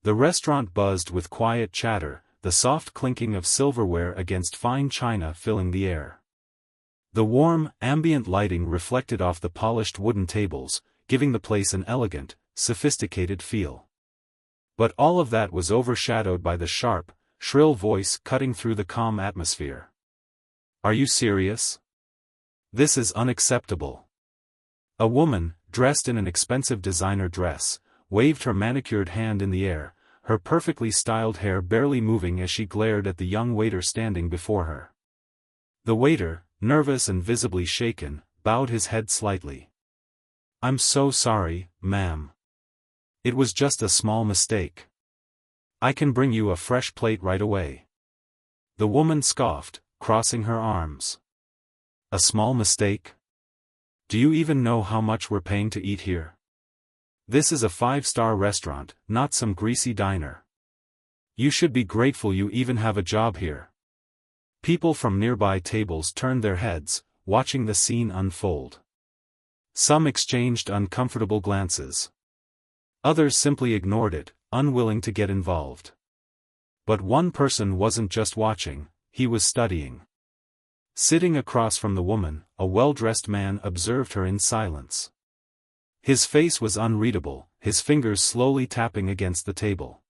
The restaurant buzzed with quiet chatter, the soft clinking of silverware against fine china filling the air. The warm, ambient lighting reflected off the polished wooden tables, giving the place an elegant, sophisticated feel. But all of that was overshadowed by the sharp, shrill voice cutting through the calm atmosphere. "Are you serious? This is unacceptable." A woman, dressed in an expensive designer dress, waved her manicured hand in the air, her perfectly styled hair barely moving as she glared at the young waiter standing before her. The waiter, nervous and visibly shaken, bowed his head slightly. "I'm so sorry, ma'am. It was just a small mistake. I can bring you a fresh plate right away." The woman scoffed, crossing her arms. "A small mistake? Do you even know how much we're paying to eat here? This is a 5-star restaurant, not some greasy diner. You should be grateful you even have a job here." People from nearby tables turned their heads, watching the scene unfold. Some exchanged uncomfortable glances. Others simply ignored it, unwilling to get involved. But one person wasn't just watching, he was studying. Sitting across from the woman, a well-dressed man observed her in silence. His face was unreadable, his fingers slowly tapping against the table.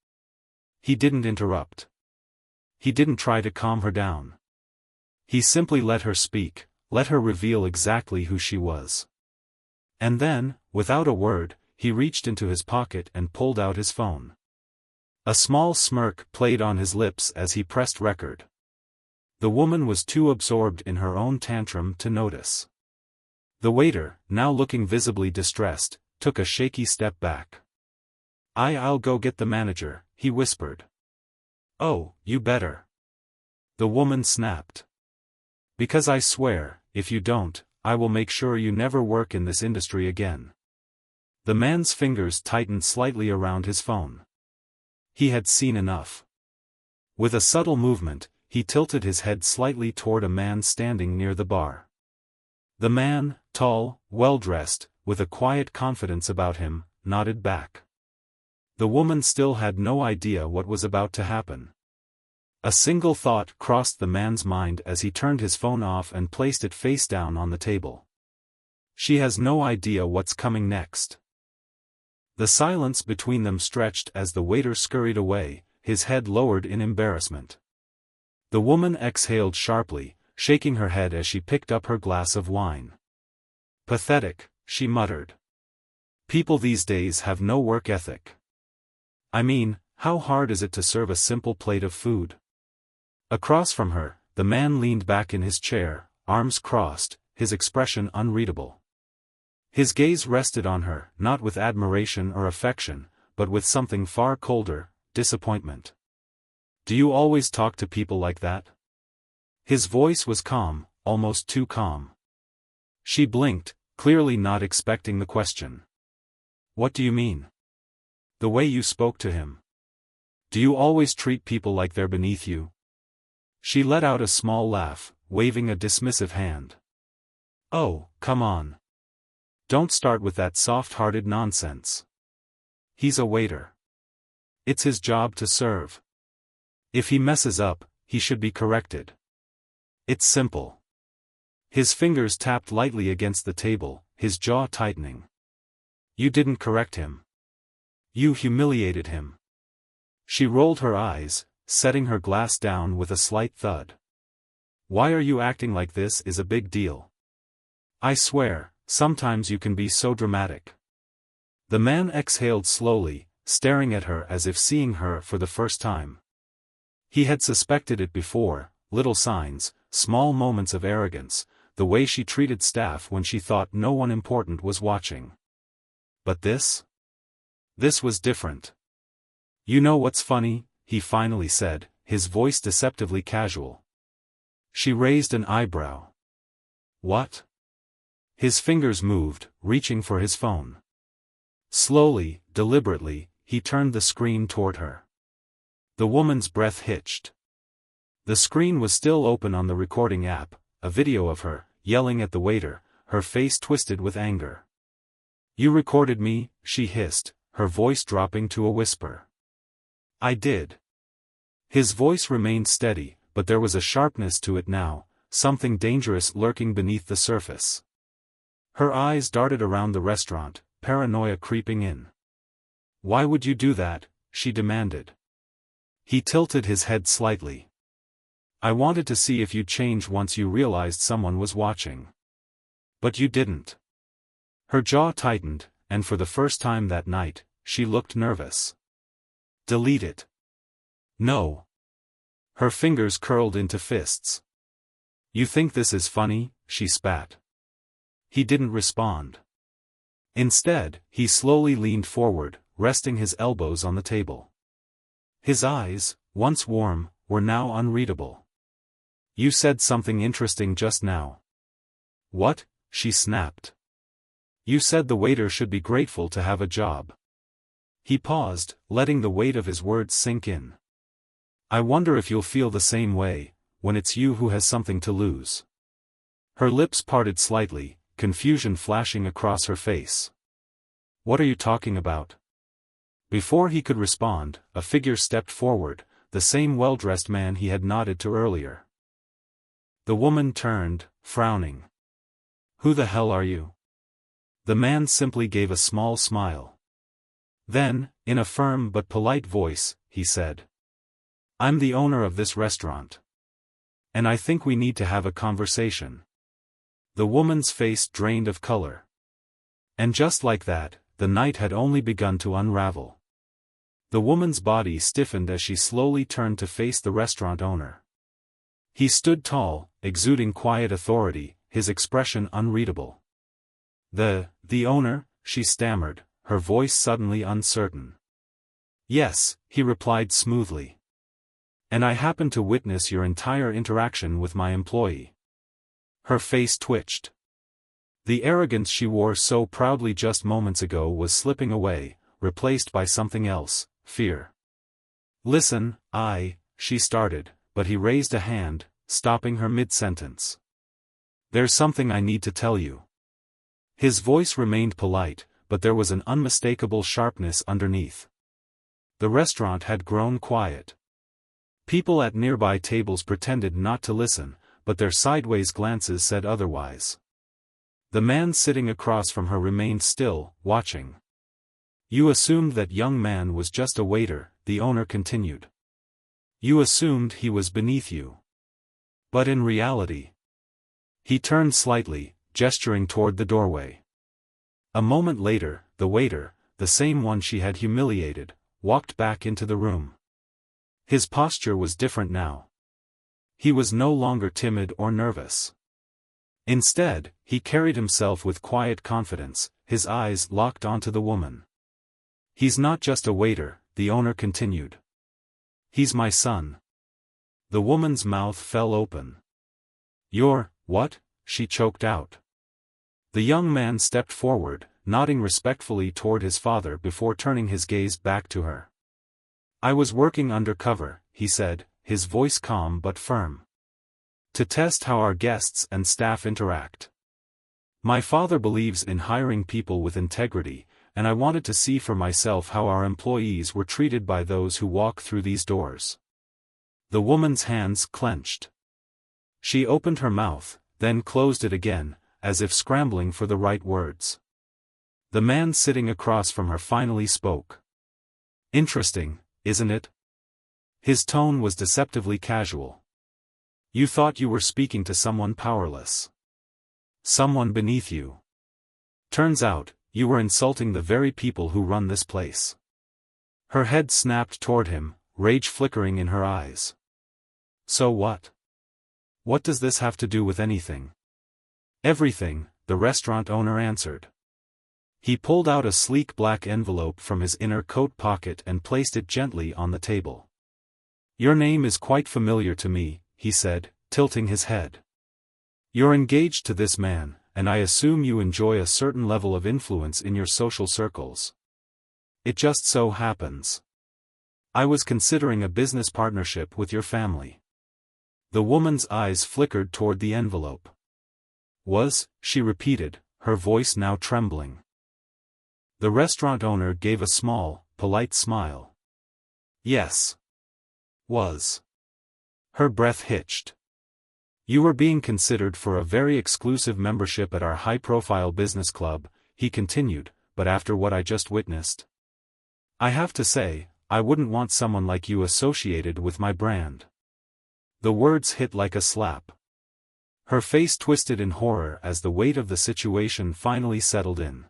He didn't interrupt. He didn't try to calm her down. He simply let her speak, let her reveal exactly who she was. And then, without a word, he reached into his pocket and pulled out his phone. A small smirk played on his lips as he pressed record. The woman was too absorbed in her own tantrum to notice. The waiter, now looking visibly distressed, took a shaky step back. I'll go get the manager," he whispered. "Oh, you better." The woman snapped. "Because I swear, if you don't, I will make sure you never work in this industry again." The man's fingers tightened slightly around his phone. He had seen enough. With a subtle movement, he tilted his head slightly toward a man standing near the bar. The man, tall, well-dressed, with a quiet confidence about him, nodded back. The woman still had no idea what was about to happen. A single thought crossed the man's mind as he turned his phone off and placed it face down on the table. She has no idea what's coming next. The silence between them stretched as the waiter scurried away, his head lowered in embarrassment. The woman exhaled sharply, shaking her head as she picked up her glass of wine. "Pathetic," she muttered. "People these days have no work ethic. I mean, how hard is it to serve a simple plate of food?" Across from her, the man leaned back in his chair, arms crossed, his expression unreadable. His gaze rested on her, not with admiration or affection, but with something far colder, disappointment. "Do you always talk to people like that?" His voice was calm, almost too calm. She blinked, clearly not expecting the question. "What do you mean?" "The way you spoke to him. Do you always treat people like they're beneath you?" She let out a small laugh, waving a dismissive hand. "Oh, come on. Don't start with that soft-hearted nonsense. He's a waiter. It's his job to serve. If he messes up, he should be corrected. It's simple." His fingers tapped lightly against the table, his jaw tightening. "You didn't correct him. You humiliated him." She rolled her eyes, setting her glass down with a slight thud. "Why are you acting like this is a big deal? I swear, sometimes you can be so dramatic." The man exhaled slowly, staring at her as if seeing her for the first time. He had suspected it before, little signs, small moments of arrogance, the way she treated staff when she thought no one important was watching. But this? This was different. "You know what's funny?" he finally said, his voice deceptively casual. She raised an eyebrow. "What?" His fingers moved, reaching for his phone. Slowly, deliberately, he turned the screen toward her. The woman's breath hitched. The screen was still open on the recording app, a video of her, yelling at the waiter, her face twisted with anger. "You recorded me," she hissed, her voice dropping to a whisper. I did. His voice remained steady, but there was a sharpness to it now, something dangerous lurking beneath the surface. Her eyes darted around the restaurant, paranoia creeping in. Why would you do that? She demanded. He tilted his head slightly. I wanted to see if you'd change once you realized someone was watching. But you didn't. Her jaw tightened, and for the first time that night, she looked nervous. Delete it. No. Her fingers curled into fists. You think this is funny? She spat. He didn't respond. Instead, he slowly leaned forward, resting his elbows on the table. His eyes, once warm, were now unreadable. You said something interesting just now. What? She snapped. You said the waiter should be grateful to have a job. He paused, letting the weight of his words sink in. I wonder if you'll feel the same way, when it's you who has something to lose. Her lips parted slightly, confusion flashing across her face. What are you talking about? Before he could respond, a figure stepped forward, the same well-dressed man he had nodded to earlier. The woman turned, frowning. Who the hell are you? The man simply gave a small smile. Then, in a firm but polite voice, he said. I'm the owner of this restaurant. And I think we need to have a conversation. The woman's face drained of color. And just like that, the night had only begun to unravel. The woman's body stiffened as she slowly turned to face the restaurant owner. He stood tall, exuding quiet authority, his expression unreadable. The owner, she stammered, her voice suddenly uncertain. Yes, he replied smoothly. And I happened to witness your entire interaction with my employee. Her face twitched. The arrogance she wore so proudly just moments ago was slipping away, replaced by something else, fear. Listen, she started, but he raised a hand, stopping her mid-sentence. There's something I need to tell you. His voice remained polite, but there was an unmistakable sharpness underneath. The restaurant had grown quiet. People at nearby tables pretended not to listen, but their sideways glances said otherwise. The man sitting across from her remained still, watching. You assumed that young man was just a waiter, the owner continued. You assumed he was beneath you. But in reality. He turned slightly, gesturing toward the doorway. A moment later, the waiter, the same one she had humiliated, walked back into the room. His posture was different now. He was no longer timid or nervous. Instead, he carried himself with quiet confidence, his eyes locked onto the woman. He's not just a waiter, the owner continued. He's my son. The woman's mouth fell open. You're, what? She choked out. The young man stepped forward, nodding respectfully toward his father before turning his gaze back to her. I was working undercover, he said, his voice calm but firm. To test how our guests and staff interact. My father believes in hiring people with integrity, and I wanted to see for myself how our employees were treated by those who walk through these doors. The woman's hands clenched. She opened her mouth, then closed it again, as if scrambling for the right words. The man sitting across from her finally spoke. Interesting, isn't it? His tone was deceptively casual. You thought you were speaking to someone powerless. Someone beneath you. Turns out, you were insulting the very people who run this place. Her head snapped toward him, rage flickering in her eyes. So what? What does this have to do with anything? Everything, the restaurant owner answered. He pulled out a sleek black envelope from his inner coat pocket and placed it gently on the table. Your name is quite familiar to me, he said, tilting his head. You're engaged to this man, and I assume you enjoy a certain level of influence in your social circles. It just so happens. I was considering a business partnership with your family. The woman's eyes flickered toward the envelope. She repeated, her voice now trembling. The restaurant owner gave a small, polite smile. Yes. Was. Her breath hitched. You were being considered for a very exclusive membership at our high-profile business club, he continued, but after what I just witnessed, I have to say, I wouldn't want someone like you associated with my brand. The words hit like a slap. Her face twisted in horror as the weight of the situation finally settled in.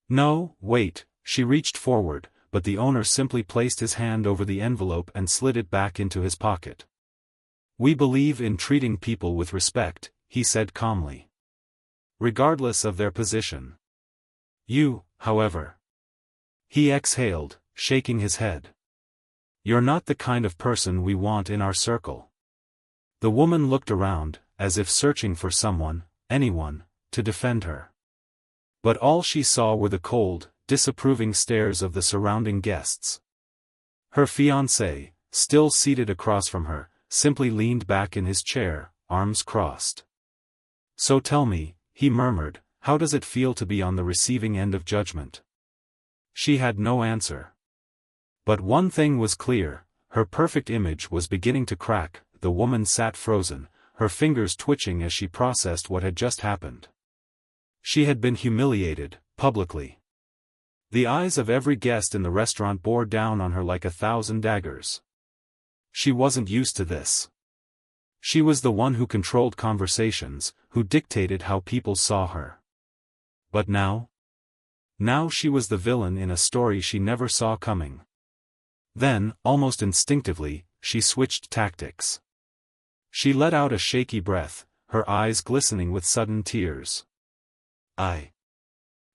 No, wait, she reached forward, but the owner simply placed his hand over the envelope and slid it back into his pocket. We believe in treating people with respect, he said calmly, regardless of their position. You, however. He exhaled, shaking his head. You're not the kind of person we want in our circle. The woman looked around, as if searching for someone, anyone, to defend her. But all she saw were the cold, disapproving stares of the surrounding guests. Her fiancé, still seated across from her, simply leaned back in his chair, arms crossed. So tell me, he murmured, how does it feel to be on the receiving end of judgment? She had no answer. But one thing was clear, her perfect image was beginning to crack. The woman sat frozen, her fingers twitching as she processed what had just happened. She had been humiliated, publicly. The eyes of every guest in the restaurant bore down on her like 1,000 daggers. She wasn't used to this. She was the one who controlled conversations, who dictated how people saw her. But now? Now she was the villain in a story she never saw coming. Then, almost instinctively, she switched tactics. She let out a shaky breath, her eyes glistening with sudden tears. I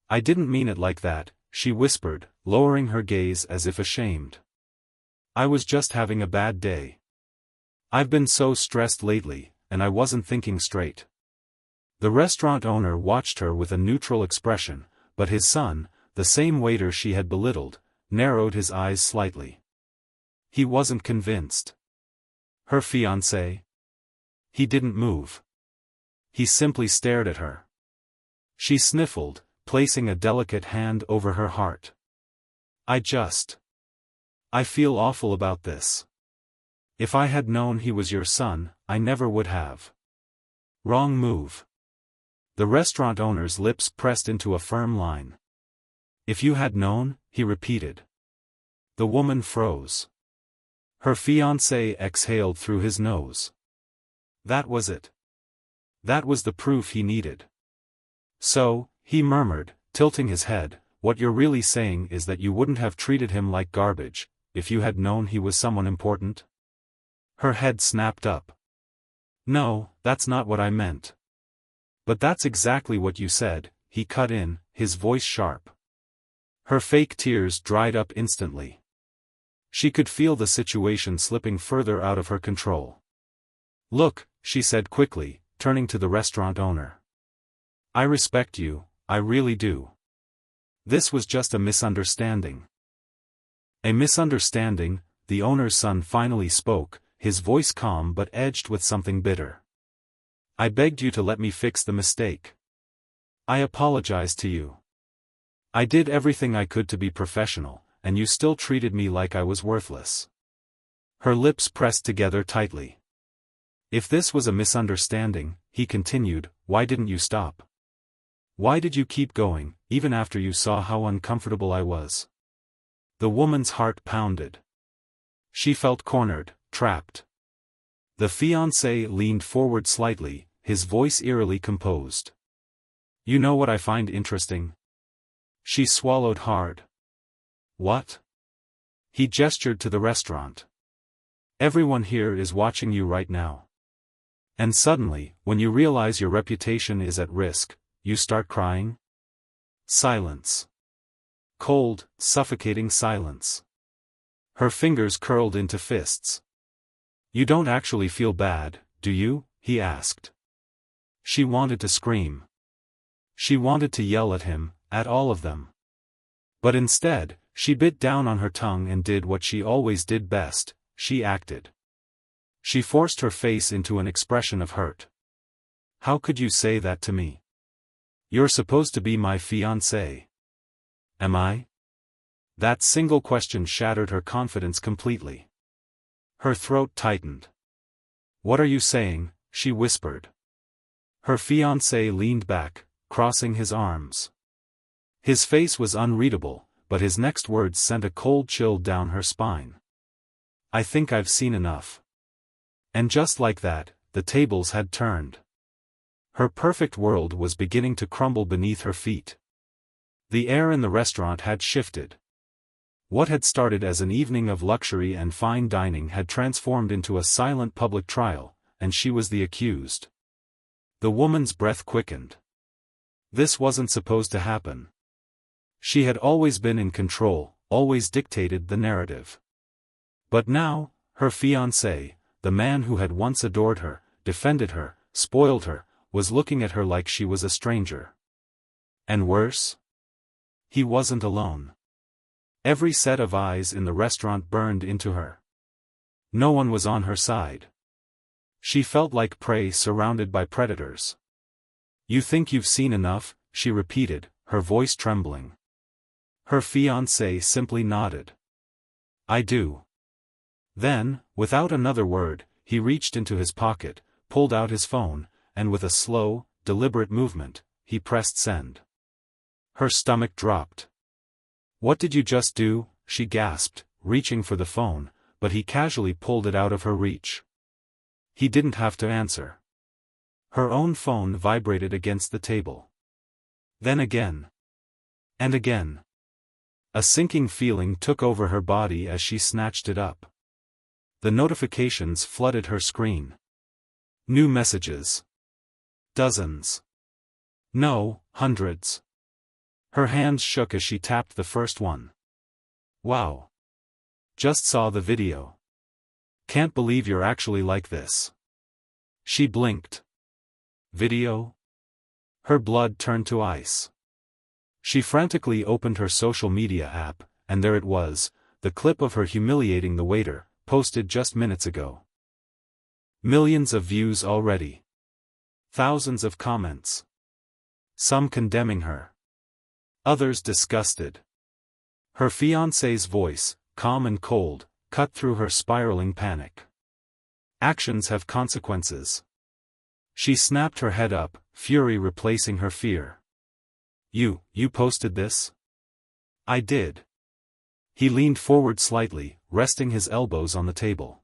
didn't mean it like that, she whispered, lowering her gaze as if ashamed. I was just having a bad day. I've been so stressed lately, and I wasn't thinking straight. The restaurant owner watched her with a neutral expression, but his son, the same waiter she had belittled, narrowed his eyes slightly. He wasn't convinced. Her fiancé? He didn't move. He simply stared at her. She sniffled, placing a delicate hand over her heart. I feel awful about this. If I had known he was your son, I never would have. Wrong move. The restaurant owner's lips pressed into a firm line. If you had known, he repeated. The woman froze. Her fiancé exhaled through his nose. That was it. That was the proof he needed. So, he murmured, tilting his head, what you're really saying is that you wouldn't have treated him like garbage, if you had known he was someone important? Her head snapped up. No, that's not what I meant. But that's exactly what you said, he cut in, his voice sharp. Her fake tears dried up instantly. She could feel the situation slipping further out of her control. Look, she said quickly, turning to the restaurant owner. I respect you, I really do. This was just a misunderstanding. A misunderstanding, the owner's son finally spoke, his voice calm but edged with something bitter. I begged you to let me fix the mistake. I apologized to you. I did everything I could to be professional, and you still treated me like I was worthless. Her lips pressed together tightly. If this was a misunderstanding, he continued, why didn't you stop? Why did you keep going, even after you saw how uncomfortable I was? The woman's heart pounded. She felt cornered, trapped. The fiancé leaned forward slightly, his voice eerily composed. You know what I find interesting? She swallowed hard. What? He gestured to the restaurant. Everyone here is watching you right now. And suddenly, when you realize your reputation is at risk, you start crying? Silence. Cold, suffocating silence. Her fingers curled into fists. You don't actually feel bad, do you? He asked. She wanted to scream. She wanted to yell at him, at all of them. But instead, she bit down on her tongue and did what she always did best, she acted. She forced her face into an expression of hurt. How could you say that to me? You're supposed to be my fiancé. Am I? That single question shattered her confidence completely. Her throat tightened. "What are you saying?" she whispered. Her fiancé leaned back, crossing his arms. His face was unreadable, but his next words sent a cold chill down her spine. "I think I've seen enough." And just like that, the tables had turned. Her perfect world was beginning to crumble beneath her feet. The air in the restaurant had shifted. What had started as an evening of luxury and fine dining had transformed into a silent public trial, and she was the accused. The woman's breath quickened. This wasn't supposed to happen. She had always been in control, always dictated the narrative. But now, her fiancé, the man who had once adored her, defended her, spoiled her, was looking at her like she was a stranger. And worse? He wasn't alone. Every set of eyes in the restaurant burned into her. No one was on her side. She felt like prey surrounded by predators. "You think you've seen enough?" she repeated, her voice trembling. Her fiancé simply nodded. "I do." Then, without another word, he reached into his pocket, pulled out his phone, and with a slow, deliberate movement, he pressed send. Her stomach dropped. "What did you just do?" she gasped, reaching for the phone, but he casually pulled it out of her reach. He didn't have to answer. Her own phone vibrated against the table. Then again. And again. A sinking feeling took over her body as she snatched it up. The notifications flooded her screen. New messages. Dozens. No, hundreds. Her hands shook as she tapped the first one. "Wow. Just saw the video. Can't believe you're actually like this." She blinked. Video? Her blood turned to ice. She frantically opened her social media app, and there it was, the clip of her humiliating the waiter, posted just minutes ago. Millions of views already. Thousands of comments. Some condemning her. Others disgusted. Her fiancé's voice, calm and cold, cut through her spiraling panic. "Actions have consequences." She snapped her head up, fury replacing her fear. You posted this?" "I did." He leaned forward slightly, resting his elbows on the table.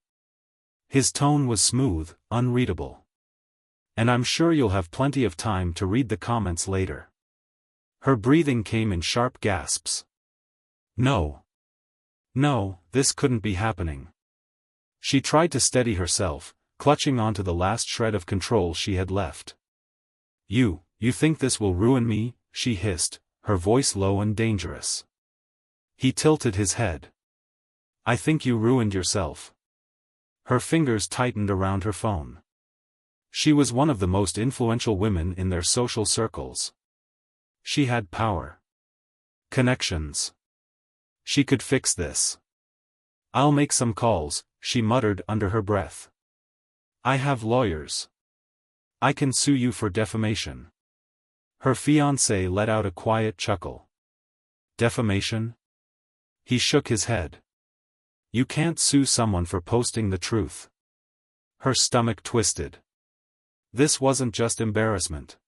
His tone was smooth, unreadable. "And I'm sure you'll have plenty of time to read the comments later." Her breathing came in sharp gasps. No. No, this couldn't be happening. She tried to steady herself, clutching onto the last shred of control she had left. You think this will ruin me?" she hissed, her voice low and dangerous. He tilted his head. "I think you ruined yourself." Her fingers tightened around her phone. She was one of the most influential women in their social circles. She had power. Connections. She could fix this. "I'll make some calls," she muttered under her breath. "I have lawyers. I can sue you for defamation." Her fiancé let out a quiet chuckle. "Defamation?" He shook his head. "You can't sue someone for posting the truth." Her stomach twisted. This wasn't just embarrassment.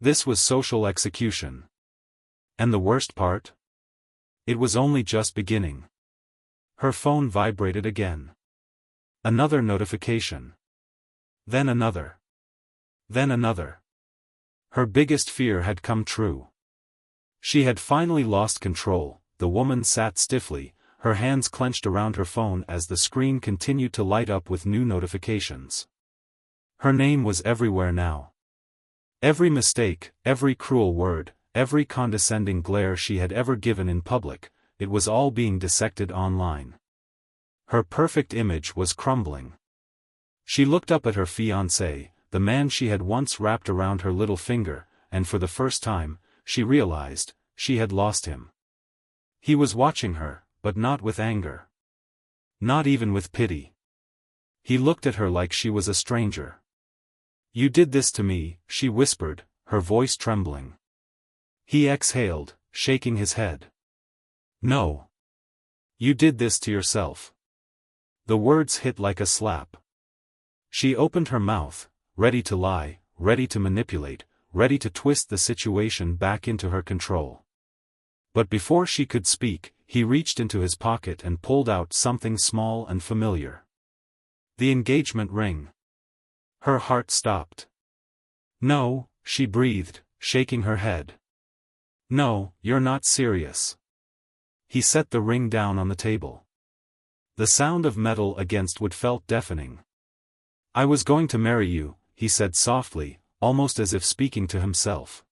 This was social execution. And the worst part? It was only just beginning. Her phone vibrated again. Another notification. Then another. Then another. Her biggest fear had come true. She had finally lost control. The woman sat stiffly, her hands clenched around her phone as the screen continued to light up with new notifications. Her name was everywhere now. Every mistake, every cruel word, every condescending glare she had ever given in public, it was all being dissected online. Her perfect image was crumbling. She looked up at her fiancé, the man she had once wrapped around her little finger, and for the first time, she realized, she had lost him. He was watching her, but not with anger. Not even with pity. He looked at her like she was a stranger. "You did this to me," she whispered, her voice trembling. He exhaled, shaking his head. No. You did this to yourself. The words hit like a slap. She opened her mouth, ready to lie, ready to manipulate, ready to twist the situation back into her control. But before she could speak, he reached into his pocket and pulled out something small and familiar. The engagement ring. Her heart stopped. No, she breathed, shaking her head. No, you're not serious. He set the ring down on the table. The sound of metal against wood felt deafening. I was going to marry you, he said softly, almost as if speaking to himself.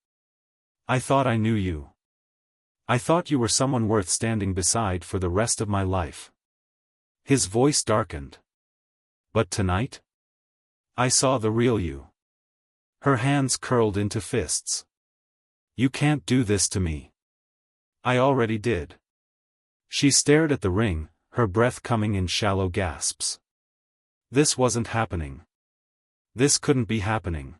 I thought I knew you. I thought you were someone worth standing beside for the rest of my life. His voice darkened. But tonight? I saw the real you. Her hands curled into fists. You can't do this to me. I already did. She stared at the ring, her breath coming in shallow gasps. This wasn't happening. This couldn't be happening.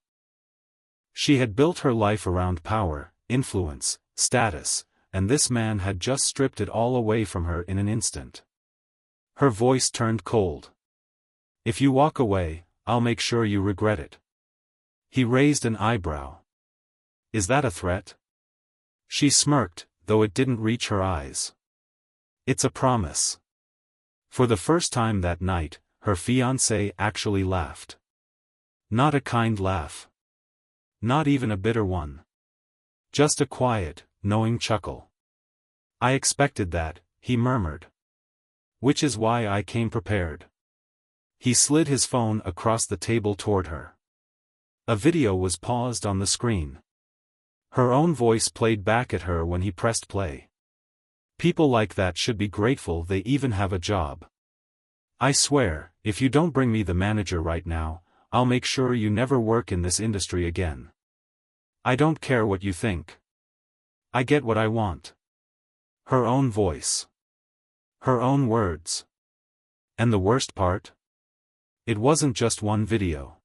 She had built her life around power, influence, status, and this man had just stripped it all away from her in an instant. Her voice turned cold. If you walk away, I'll make sure you regret it. He raised an eyebrow. Is that a threat? She smirked, though it didn't reach her eyes. It's a promise. For the first time that night, her fiancé actually laughed. Not a kind laugh. Not even a bitter one. Just a quiet, knowing chuckle. I expected that, he murmured. Which is why I came prepared. He slid his phone across the table toward her. A video was paused on the screen. Her own voice played back at her when he pressed play. People like that should be grateful they even have a job. I swear, if you don't bring me the manager right now, I'll make sure you never work in this industry again. I don't care what you think. I get what I want. Her own voice. Her own words. And the worst part? It wasn't just one video.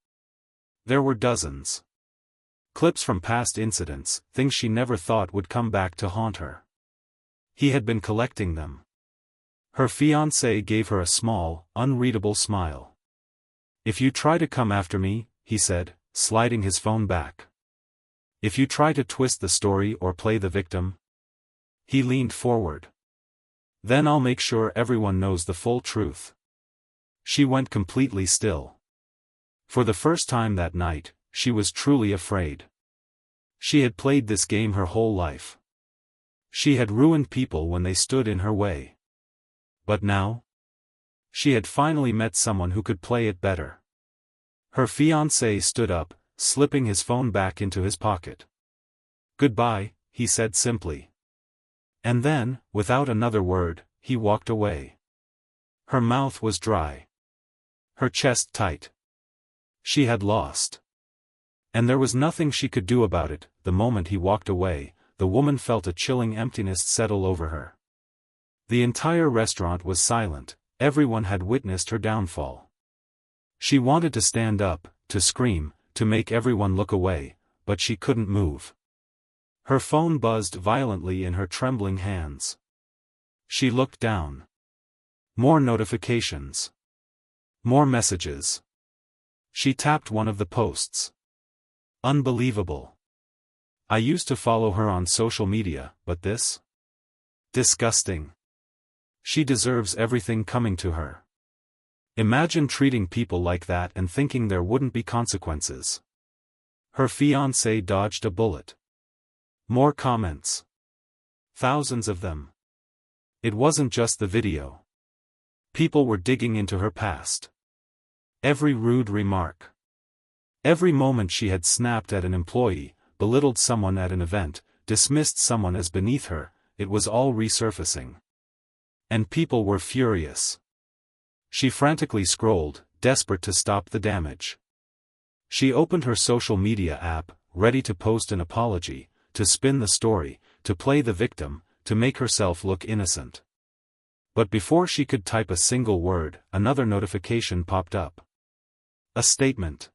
There were dozens. Clips from past incidents, things she never thought would come back to haunt her. He had been collecting them. Her fiancé gave her a small, unreadable smile. If you try to come after me, he said, sliding his phone back. If you try to twist the story or play the victim. He leaned forward. Then I'll make sure everyone knows the full truth. She went completely still. For the first time that night, she was truly afraid. She had played this game her whole life. She had ruined people when they stood in her way. But now? She had finally met someone who could play it better. Her fiancé stood up, slipping his phone back into his pocket. Goodbye, he said simply. And then, without another word, he walked away. Her mouth was dry. Her chest tight. She had lost. And there was nothing she could do about it. The moment he walked away, the woman felt a chilling emptiness settle over her. The entire restaurant was silent, everyone had witnessed her downfall. She wanted to stand up, to scream, to make everyone look away, but she couldn't move. Her phone buzzed violently in her trembling hands. She looked down. More notifications. More messages. She tapped one of the posts. Unbelievable. I used to follow her on social media, but this? Disgusting. She deserves everything coming to her. Imagine treating people like that and thinking there wouldn't be consequences. Her fiancé dodged a bullet. More comments. Thousands of them. It wasn't just the video. People were digging into her past. Every rude remark. Every moment she had snapped at an employee, belittled someone at an event, dismissed someone as beneath her, it was all resurfacing. And people were furious. She frantically scrolled, desperate to stop the damage. She opened her social media app, ready to post an apology, to spin the story, to play the victim, to make herself look innocent. But before she could type a single word, another notification popped up. A statement.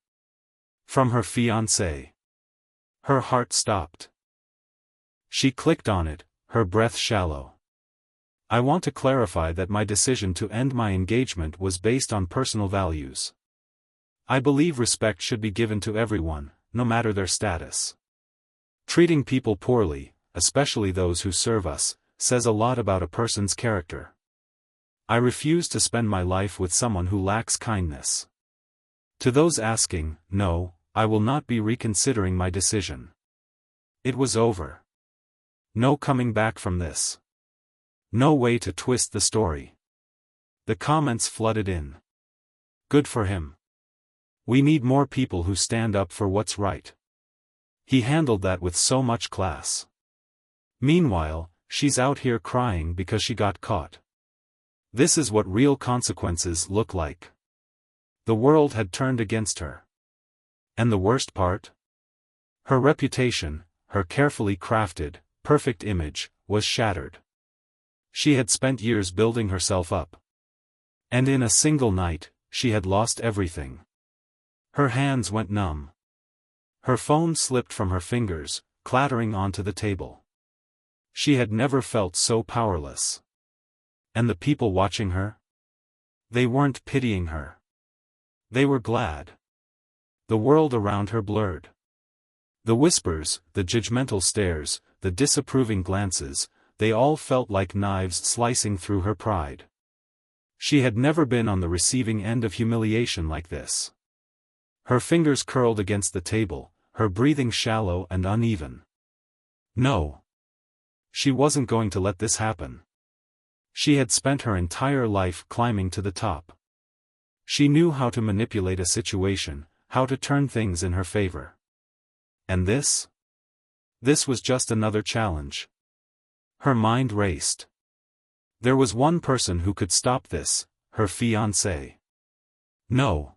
From her fiancé. Her heart stopped. She clicked on it, her breath shallow. I want to clarify that my decision to end my engagement was based on personal values. I believe respect should be given to everyone, no matter their status. Treating people poorly, especially those who serve us, says a lot about a person's character. I refuse to spend my life with someone who lacks kindness. To those asking, no, I will not be reconsidering my decision. It was over. No coming back from this. No way to twist the story. The comments flooded in. Good for him. We need more people who stand up for what's right. He handled that with so much class. Meanwhile, she's out here crying because she got caught. This is what real consequences look like. The world had turned against her. And the worst part? Her reputation, her carefully crafted, perfect image, was shattered. She had spent years building herself up. And in a single night, she had lost everything. Her hands went numb. Her phone slipped from her fingers, clattering onto the table. She had never felt so powerless. And the people watching her? They weren't pitying her. They were glad. The world around her blurred. The whispers, the judgmental stares, the disapproving glances, they all felt like knives slicing through her pride. She had never been on the receiving end of humiliation like this. Her fingers curled against the table, her breathing shallow and uneven. No. She wasn't going to let this happen. She had spent her entire life climbing to the top. She knew how to manipulate a situation, how to turn things in her favor. And this? This was just another challenge. Her mind raced. There was one person who could stop this, her fiancé. No.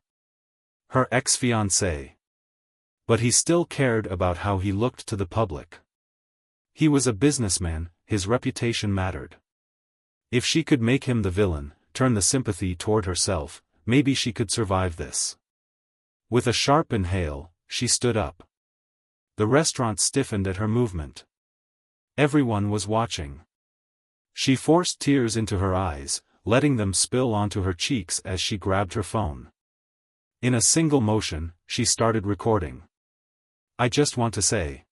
Her ex-fiancé. But he still cared about how he looked to the public. He was a businessman, his reputation mattered. If she could make him the villain, turn the sympathy toward herself, maybe she could survive this. With a sharp inhale, she stood up. The restaurant stiffened at her movement. Everyone was watching. She forced tears into her eyes, letting them spill onto her cheeks as she grabbed her phone. In a single motion, she started recording. I just want to say.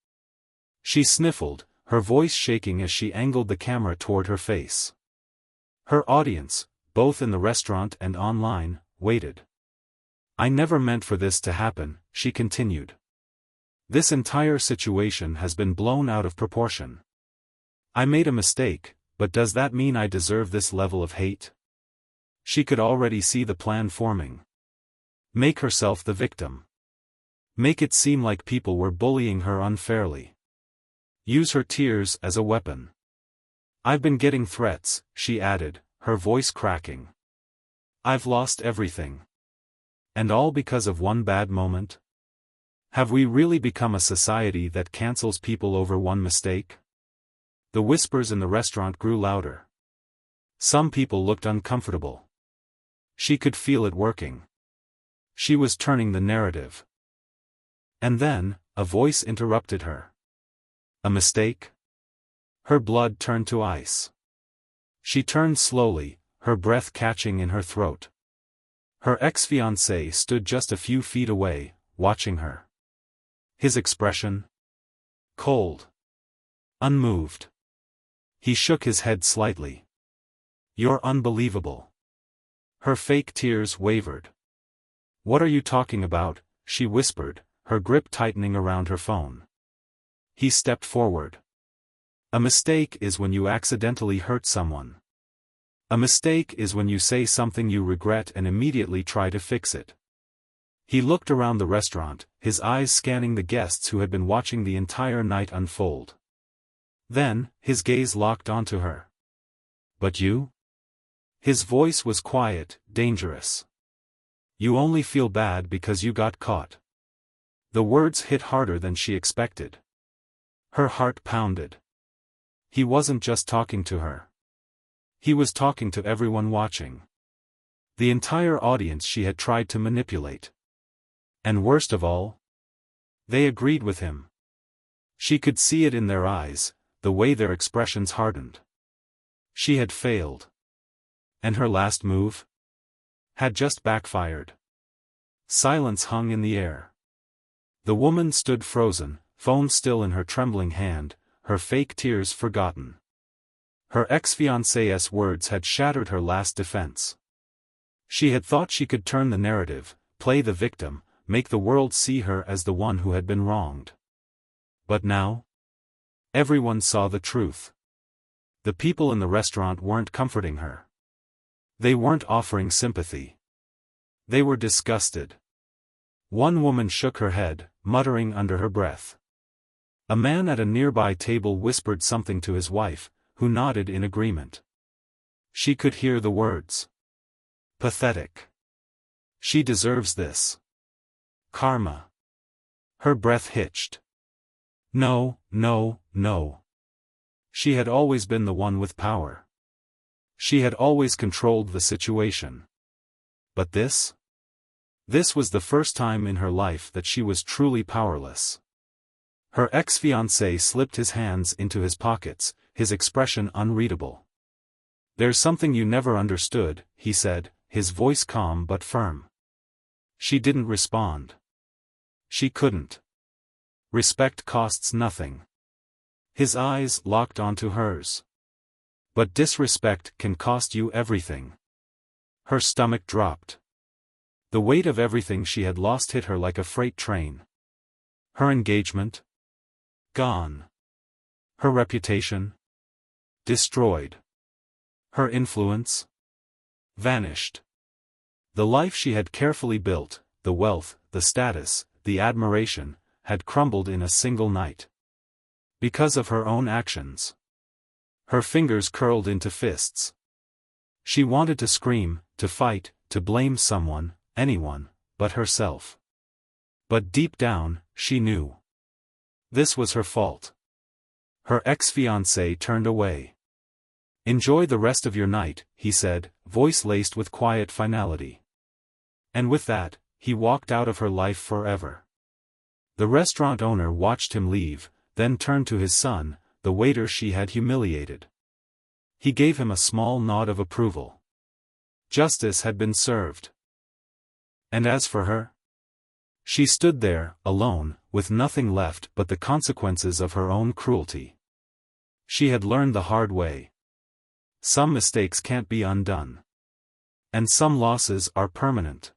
She sniffled, her voice shaking as she angled the camera toward her face. Her audience, both in the restaurant and online, waited. I never meant for this to happen, she continued. This entire situation has been blown out of proportion. I made a mistake, but does that mean I deserve this level of hate? She could already see the plan forming. Make herself the victim. Make it seem like people were bullying her unfairly. Use her tears as a weapon. I've been getting threats, she added, her voice cracking. I've lost everything. And all because of one bad moment? Have we really become a society that cancels people over one mistake? The whispers in the restaurant grew louder. Some people looked uncomfortable. She could feel it working. She was turning the narrative. And then, a voice interrupted her. A mistake? Her blood turned to ice. She turned slowly, her breath catching in her throat. Her ex-fiancé stood just a few feet away, watching her. His expression? Cold. Unmoved. He shook his head slightly. You're unbelievable. Her fake tears wavered. What are you talking about? She whispered, her grip tightening around her phone. He stepped forward. A mistake is when you accidentally hurt someone. A mistake is when you say something you regret and immediately try to fix it. He looked around the restaurant, his eyes scanning the guests who had been watching the entire night unfold. Then, his gaze locked onto her. But you? His voice was quiet, dangerous. You only feel bad because you got caught. The words hit harder than she expected. Her heart pounded. He wasn't just talking to her. He was talking to everyone watching. The entire audience she had tried to manipulate. And worst of all, they agreed with him. She could see it in their eyes, the way their expressions hardened. She had failed. And her last move? Had just backfired. Silence hung in the air. The woman stood frozen, phone still in her trembling hand, her fake tears forgotten. Her ex-fiancé's words had shattered her last defense. She had thought she could turn the narrative, play the victim, make the world see her as the one who had been wronged. But now? Everyone saw the truth. The people in the restaurant weren't comforting her. They weren't offering sympathy. They were disgusted. One woman shook her head, muttering under her breath. A man at a nearby table whispered something to his wife, who nodded in agreement. She could hear the words. Pathetic. She deserves this. Karma. Her breath hitched. No, no, no. She had always been the one with power. She had always controlled the situation. But this? This was the first time in her life that she was truly powerless. Her ex-fiancé slipped his hands into his pockets, his expression unreadable. There's something you never understood, he said, his voice calm but firm. She didn't respond. She couldn't. Respect costs nothing. His eyes locked onto hers. But disrespect can cost you everything. Her stomach dropped. The weight of everything she had lost hit her like a freight train. Her engagement? Gone. Her reputation? Destroyed. Her influence? Vanished. The life she had carefully built, the wealth, the status, the admiration, had crumbled in a single night. Because of her own actions. Her fingers curled into fists. She wanted to scream, to fight, to blame someone, anyone, but herself. But deep down, she knew. This was her fault. Her ex-fiancé turned away. Enjoy the rest of your night, he said, voice laced with quiet finality. And with that, he walked out of her life forever. The restaurant owner watched him leave, then turned to his son, the waiter she had humiliated. He gave him a small nod of approval. Justice had been served. And as for her? She stood there, alone, with nothing left but the consequences of her own cruelty. She had learned the hard way. Some mistakes can't be undone. And some losses are permanent.